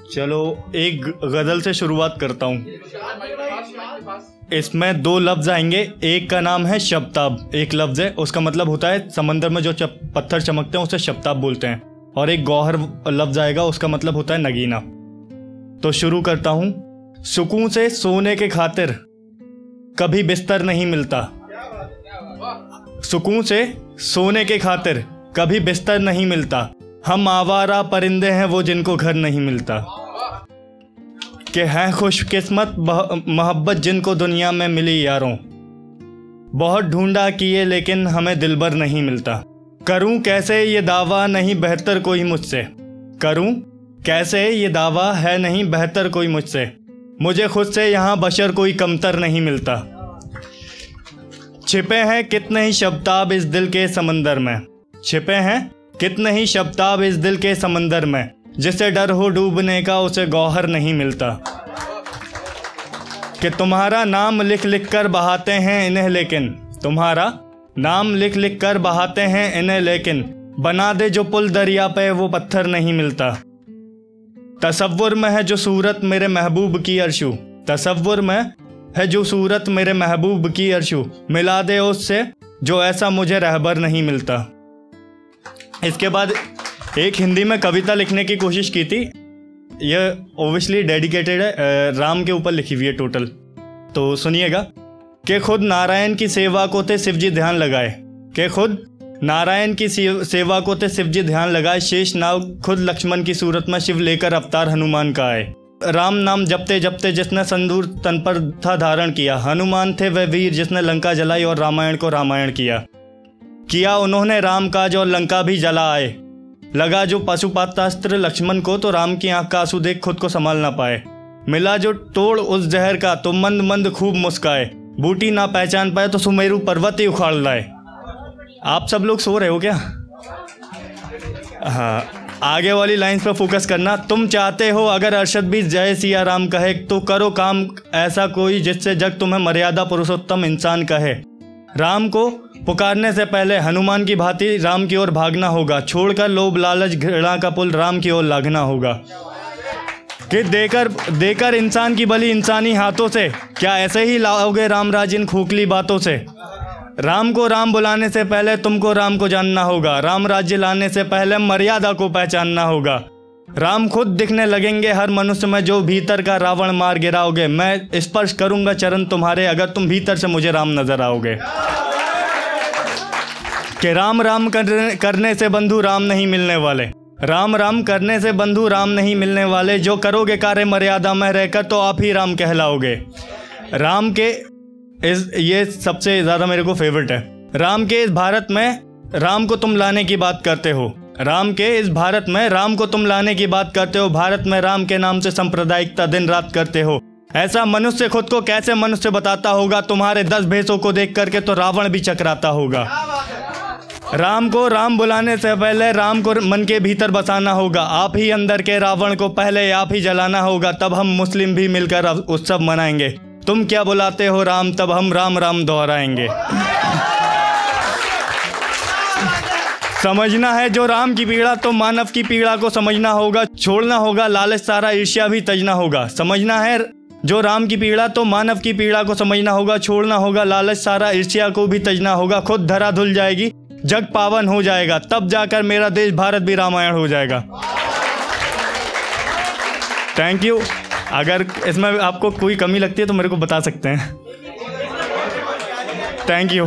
चलो एक गज़ल से शुरुआत करता हूँ। इसमें दो लफ्ज़ आएंगे, एक का नाम है शब्ताब, एक लफ्ज़ है, उसका मतलब होता है समंदर में जो पत्थर चमकते हैं उसे शब्ताब बोलते हैं। और एक गौहर लफ्ज़ आएगा, उसका मतलब होता है नगीना। तो शुरू करता हूँ। सुकून से सोने के खातिर कभी बिस्तर नहीं मिलता, सुकून से सोने के खातिर कभी बिस्तर नहीं मिलता, हम आवारा परिंदे हैं वो जिनको घर नहीं मिलता। कि हैं खुशकिस्मत मोहब्बत जिनको दुनिया में मिली यारों, बहुत ढूंढा किए लेकिन हमें दिलबर नहीं मिलता। करूं कैसे ये दावा नहीं बेहतर कोई मुझसे, करूं कैसे ये दावा है नहीं बेहतर कोई मुझसे, मुझे खुद से यहाँ बशर कोई कमतर नहीं मिलता। छिपे हैं कितने ही शब्ताब इस दिल के समंदर में, छिपे हैं कितने ही शब्ताब इस दिल के समंदर में, जिसे डर हो डूबने का उसे गौहर नहीं मिलता। कि तुम्हारा नाम लिख लिख कर बहाते हैं इन्हें लेकिन, तुम्हारा नाम लिख लिख कर बहाते हैं इन्हें लेकिन, बना दे जो पुल दरिया पे वो पत्थर नहीं मिलता। तसव्वुर में है जो सूरत मेरे महबूब की अर्शु, तसव्वुर में है जो सूरत मेरे महबूब की अर्शु, मिला दे उससे जो ऐसा मुझे रहबर नहीं मिलता। इसके बाद एक हिंदी में कविता लिखने की कोशिश की थी, यह ओबियसली डेडिकेटेड है, राम के ऊपर लिखी हुई है टोटल। तो सुनिएगा। कि खुद नारायण की सेवा को ते शिव जी ध्यान लगाए, कि खुद नारायण की सेवा को ते शिव जी ध्यान लगाए, शेष नाव खुद लक्ष्मण की सूरत में शिव लेकर अवतार हनुमान का आए। राम नाम जपते जपते जिसने संदूर तन पर था धारण किया, हनुमान थे वह वीर जिसने लंका जलाई और रामायण को रामायण किया उन्होंने राम काज और लंका भी जला आए। लगा जो पशुपातास्त्र लक्ष्मण को तो राम की आंख का आंसू देख खुद को संभाल ना पाए। मिला जो तोड़ उस जहर का तो मंद मंद खूब मुस्काए, बूटी ना पहचान पाए तो सुमेरु पर्वत ही उखाड़ लाए। आप सब लोग सो रहे हो क्या? हाँ, आगे वाली लाइंस पर फोकस करना। तुम चाहते हो अगर अरशद भी जय सिया राम कहे, तो करो काम ऐसा कोई जिससे जग तुम्हें मर्यादा पुरुषोत्तम इंसान कहे। राम को पुकारने से पहले हनुमान की भांति राम की ओर भागना होगा, छोड़कर लोभ लालच घृणा का पुल राम की ओर लागना होगा। कि देकर इंसान की बलि इंसानी हाथों से, क्या ऐसे ही लाओगे राम राज इन खोखली बातों से। राम को राम बुलाने से पहले तुमको राम को जानना होगा, राम राज्य लाने से पहले मर्यादा को पहचानना होगा। राम खुद दिखने लगेंगे हर मनुष्य में जो भीतर का रावण मार गिराओगे, मैं स्पर्श करूंगा चरण तुम्हारे अगर तुम भीतर से मुझे राम नजर आओगे। कि राम राम करने से बंधु राम नहीं मिलने वाले, राम राम करने से बंधु राम नहीं मिलने वाले, जो करोगे कार्य मर्यादा में रहकर तो आप ही राम कहलाओगे। राम के ये सबसे ज़्यादा मेरे को फेवरेट है। राम के इस भारत में राम को तुम लाने की बात करते हो, राम के इस भारत में राम को तुम लाने की बात करते हो, भारत में राम के नाम से सांप्रदायिकता दिन रात करते हो। ऐसा मनुष्य खुद को कैसे मनुष्य बताता होगा, तुम्हारे 10 भेषों को देख करके तो रावण भी चकराता होगा। राम को राम बुलाने से पहले राम को मन के भीतर बसाना होगा, आप ही अंदर के रावण को पहले आप ही जलाना होगा, तब हम मुस्लिम भी मिलकर उत्सव मनाएंगे। तुम क्या बुलाते हो राम, तब हम राम राम दोहराएंगे। समझना है जो राम की पीड़ा तो मानव की पीड़ा को समझना होगा, छोड़ना होगा लालच सारा ईर्ष्या भी तजना होगा। समझना है जो राम की पीड़ा तो मानव की पीड़ा को समझना होगा, छोड़ना होगा लालच सारा ईर्ष्या को भी तजना होगा। खुद धरा धुल जाएगी जग पावन हो जाएगा, तब जाकर मेरा देश भारत भी रामायण हो जाएगा। Thank you. अगर इसमें आपको कोई कमी लगती है तो मेरे को बता सकते हैं। Thank you.